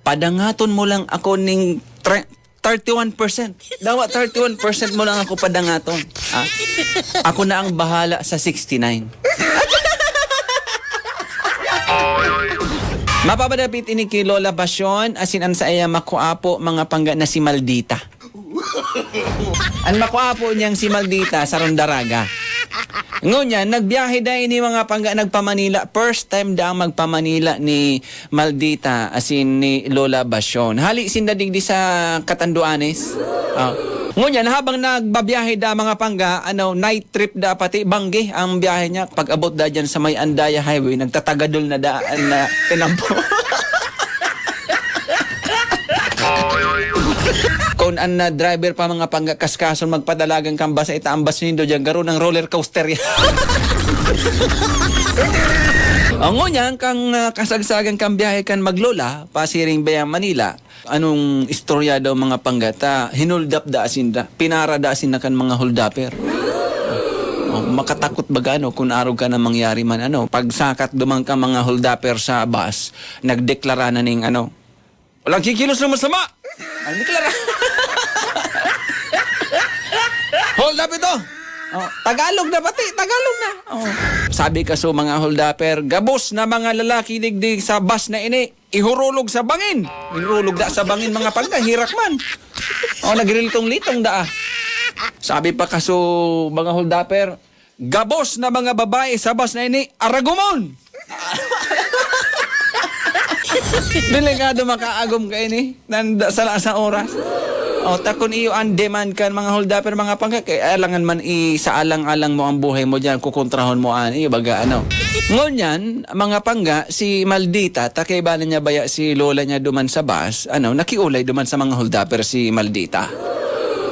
padangaton mo lang ako ning 31%. Dawa 31% mo lang ako padangaton. Ah? Ako na ang bahala sa 69. Mapapadapit ini kay Lola Basyon, asin an sa iya makuapo mga pangga na si Maldita. Ang makuapo niyang si Maldita sa Rondaraga. Ngunya, nagbiyahe da ini mga pangga nagpamanila. First time da magpamanila ni Maldita asin ni Lola Basyon. Hali sindadigdi sa Catanduanes. Ngunya, habang nagbabiyahe da mga pangga, night trip da pati Bangge ang biyahe niya. Pag abot da dyan sa may Andaya Highway, nagtatagadol na daan na tinampo. Kung ang driver pa mga pangga kaskason magpadalagang kamba sa itaambas nindo dyan, garo ng roller coaster yan. Ang ngunyan, kang kasagsagan kang biyahe kan maglola, pasiring bayang Manila, anong istorya daw mga panggata, hinuldap da asin da, pinara da asin na kan mga huldaper. Makatakot ba gano kung araw ka na mangyari man pagsakat dumang ka mga huldaper sa bus, nagdeklara na ning walang kikilos na masama! Ang deklara. Hold up ito! Tagalog na pati, Tagalog na. Sabi ka so mga holdaper, gabos na mga lalaki digdig sa bus na ini, ihurulog sa bangin. Ihurulog da sa bangin mga pangga, hirak man. Nagrilitong-litong da. Sabi pa ka so mga holdaper, gabos na mga babae sa bus na ini, aragumon. Delikado makaagom ka ini, nanda sa oras. Takon iyo ang demand kan mga holdaper mga pangga kay alangan man isaalang-alang mo ang buhay mo diyan kukontrahon mo iyo baga ngunyan mga pangga si Maldita takay ba niya baya si lola niya duman sa bus nakiulay duman sa mga holdaper si Maldita.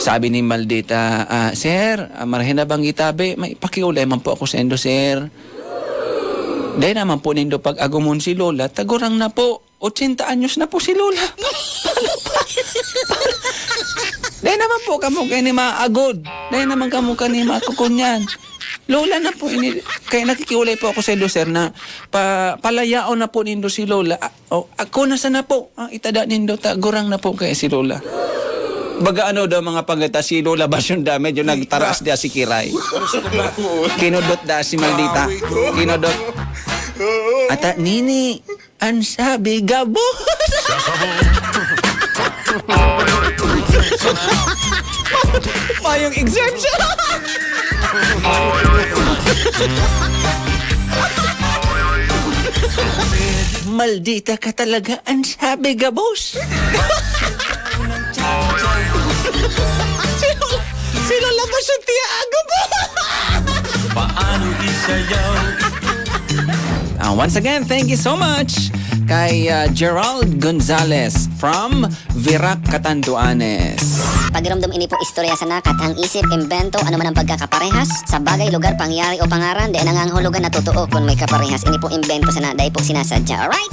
Sabi ni Maldita, sir, marhin na bang itabi? May pakiulay man po ako sa endo, sir. Dahil naman po nindo pag agumon si lola, tagurang na po 80 anyos na po si lola. Dahil naman po kamo kayo ni maagod. Dahil naman kamo kayo ni makukunyan. Lola na po, kaya nakikiulay po ako sa ilo, sir, na palayaon na po nindo si lola. Ako na sana po, itada nindo, tagurang na po kaya si lola. Baga daw mga pagata si Lola Basyon da, medyo nagtaraas da si Kiray. Kinudot da si Maldita. Kinudot. Ata, nini, ang sabi gabos. Mayong exemption. Maldita ka talaga, ang sabi gabos. Sino labas yung tiyago mo? Paano isayaw? Once again, thank you so much kay Gerald Gonzalez from Virac, Catanduanes. Pagiramdam ini po istorya sa nakat, ang isip, imbento, ano man ang pagkakaparehas sa bagay, lugar, pangyari o pangaran, di nanganghulugan na totoo kung may kaparehas. Ini po imbento sa na, dahil po sinasadya. Alright?